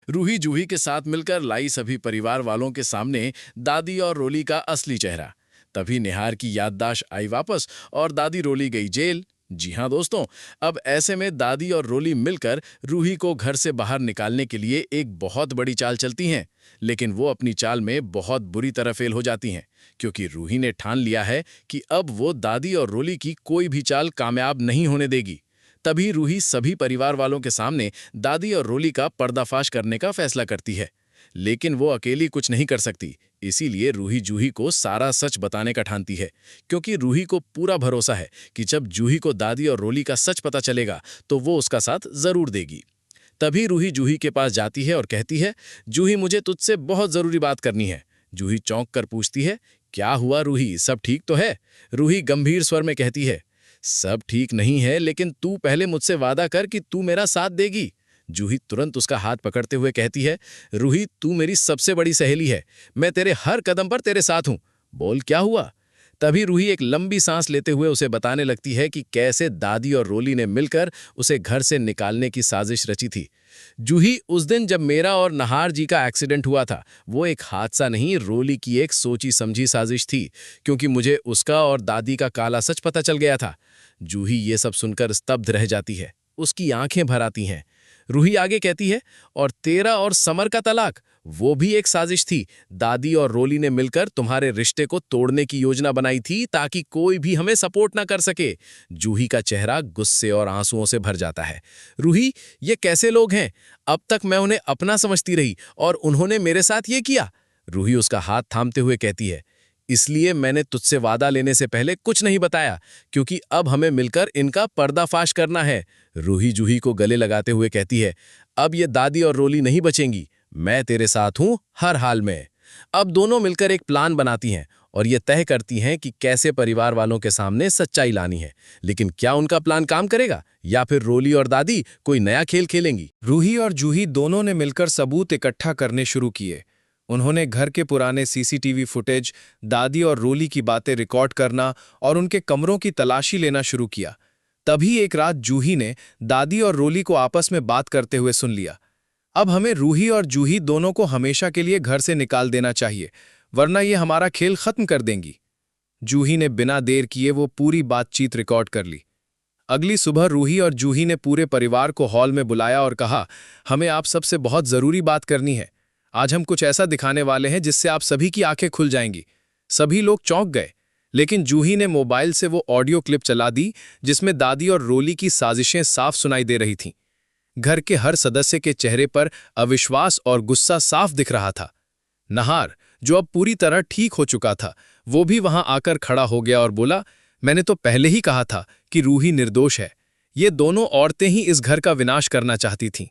रूही जूही के साथ मिलकर लाई सभी परिवार वालों के सामने दादी और रोली का असली चेहरा। तभी निहार की याददाश्त आई वापस और दादी रोली गई जेल। जी हाँ दोस्तों, अब ऐसे में दादी और रोली मिलकर रूही को घर से बाहर निकालने के लिए एक बहुत बड़ी चाल चलती हैं। लेकिन वो अपनी चाल में बहुत बुरी तरह फेल हो जाती हैं, क्योंकि रूही ने ठान लिया है कि अब वो दादी और रोली की कोई भी चाल कामयाब नहीं होने देगी। तभी रूही सभी परिवार वालों के सामने दादी और रोली का पर्दाफाश करने का फैसला करती है। लेकिन वो अकेली कुछ नहीं कर सकती, इसीलिए रूही जूही को सारा सच बताने का ठानती है, क्योंकि रूही को पूरा भरोसा है कि जब जूही को दादी और रोली का सच पता चलेगा तो वो उसका साथ जरूर देगी। तभी रूही जूही के पास जाती है और कहती है, जूही मुझे तुझसे बहुत जरूरी बात करनी है। जूही चौंक कर पूछती है, क्या हुआ रूही, सब ठीक तो है? रूही गंभीर स्वर में कहती है, सब ठीक नहीं है, लेकिन तू पहले मुझसे वादा कर कि तू मेरा साथ देगी। जूही तुरंत उसका हाथ पकड़ते हुए कहती है, रूही तू मेरी सबसे बड़ी सहेली है, मैं तेरे हर कदम पर तेरे साथ हूं। बोल क्या हुआ? तभी रूही एक लंबी सांस लेते हुए उसे बताने लगती है कि कैसे दादी और रोली ने मिलकर उसे घर से निकालने की साजिश रची थी। जूही, उस दिन जब मेरा और नहार जी का एक्सीडेंट हुआ था, वो एक हादसा नहीं, रोली की एक सोची समझी साजिश थी, क्योंकि मुझे उसका और दादी का काला सच पता चल गया था। जूही ये सब सुनकर स्तब्ध रह जाती है, उसकी आंखें भर आती हैं। रूही आगे कहती है, और तेरा और समर का तलाक, वो भी एक साजिश थी। दादी और रोली ने मिलकर तुम्हारे रिश्ते को तोड़ने की योजना बनाई थी ताकि कोई भी हमें सपोर्ट ना कर सके। जूही का चेहरा गुस्से और आंसुओं से भर जाता है। रूही, ये कैसे लोग हैं? अब तक मैं उन्हें अपना समझती रही और उन्होंने मेरे साथ ये किया। रूही उसका हाथ थामते हुए कहती है, इसलिए मैंने तुझसे वादा लेने से पहले कुछ नहीं बताया, क्योंकि अब हमें मिलकर इनका पर्दाफाश करना है। रूही जूही को गले लगाते हुए कहती है, अब ये दादी और रोली नहीं बचेंगी, मैं तेरे साथ हूं हर हाल में। अब दोनों मिलकर एक प्लान बनाती हैं और ये तय करती हैं कि कैसे परिवार वालों के सामने सच्चाई लानी है। लेकिन क्या उनका प्लान काम करेगा या फिर रोली और दादी कोई नया खेल खेलेंगी? रूही और जूही दोनों ने मिलकर सबूत इकट्ठा करने शुरू किए। उन्होंने घर के पुराने सीसीटीवी फुटेज, दादी और रोली की बातें रिकॉर्ड करना और उनके कमरों की तलाशी लेना शुरू किया। तभी एक रात जूही ने दादी और रोली को आपस में बात करते हुए सुन लिया। अब हमें रूही और जूही दोनों को हमेशा के लिए घर से निकाल देना चाहिए, वरना ये हमारा खेल खत्म कर देंगी। जूही ने बिना देर किए वो पूरी बातचीत रिकॉर्ड कर ली। अगली सुबह रूही और जूही ने पूरे परिवार को हॉल में बुलाया और कहा, हमें आप सबसे बहुत जरूरी बात करनी है। आज हम कुछ ऐसा दिखाने वाले हैं जिससे आप सभी की आंखें खुल जाएंगी। सभी लोग चौंक गए, लेकिन जूही ने मोबाइल से वो ऑडियो क्लिप चला दी जिसमें दादी और रोली की साजिशें साफ सुनाई दे रही थीं। घर के हर सदस्य के चेहरे पर अविश्वास और गुस्सा साफ दिख रहा था। नहार, जो अब पूरी तरह ठीक हो चुका था, वो भी वहां आकर खड़ा हो गया और बोला, मैंने तो पहले ही कहा था कि रूही निर्दोष है। ये दोनों औरतें ही इस घर का विनाश करना चाहती थीं।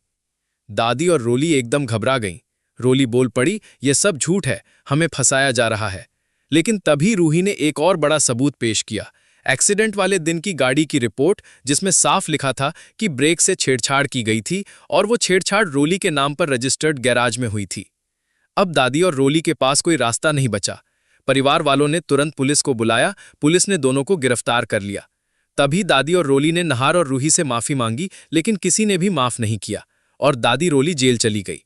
दादी और रोली एकदम घबरा गईं। रोली बोल पड़ी, ये सब झूठ है, हमें फंसाया जा रहा है। लेकिन तभी रूही ने एक और बड़ा सबूत पेश किया, एक्सीडेंट वाले दिन की गाड़ी की रिपोर्ट, जिसमें साफ लिखा था कि ब्रेक से छेड़छाड़ की गई थी और वो छेड़छाड़ रोली के नाम पर रजिस्टर्ड गैराज में हुई थी। अब दादी और रोली के पास कोई रास्ता नहीं बचा। परिवार वालों ने तुरंत पुलिस को बुलाया। पुलिस ने दोनों को गिरफ्तार कर लिया। तभी दादी और रोली ने नहार और रूही से माफी मांगी, लेकिन किसी ने भी माफ नहीं किया और दादी रोली जेल चली गई।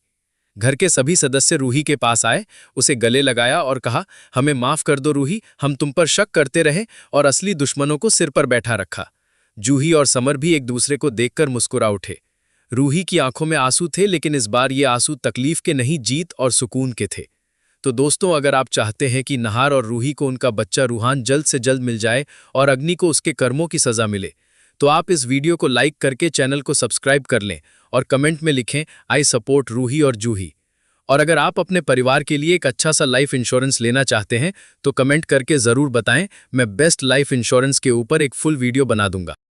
घर के सभी सदस्य रूही के पास आए, उसे गले लगाया और कहा, हमें माफ कर दो रूही, हम तुम पर शक करते रहे और असली दुश्मनों को सिर पर बैठा रखा। जूही और समर भी एक दूसरे को देखकर मुस्कुरा उठे। रूही की आंखों में आंसू थे, लेकिन इस बार ये आंसू तकलीफ के नहीं, जीत और सुकून के थे। तो दोस्तों, अगर आप चाहते हैं कि नहार और रूही को उनका बच्चा रूहान जल्द से जल्द मिल जाए और अग्नि को उसके कर्मों की सजा मिले, तो आप इस वीडियो को लाइक करके चैनल को सब्सक्राइब कर लें और कमेंट में लिखें, आई सपोर्ट रूही और जूही। और अगर आप अपने परिवार के लिए एक अच्छा सा लाइफ इंश्योरेंस लेना चाहते हैं तो कमेंट करके ज़रूर बताएं, मैं बेस्ट लाइफ इंश्योरेंस के ऊपर एक फुल वीडियो बना दूंगा।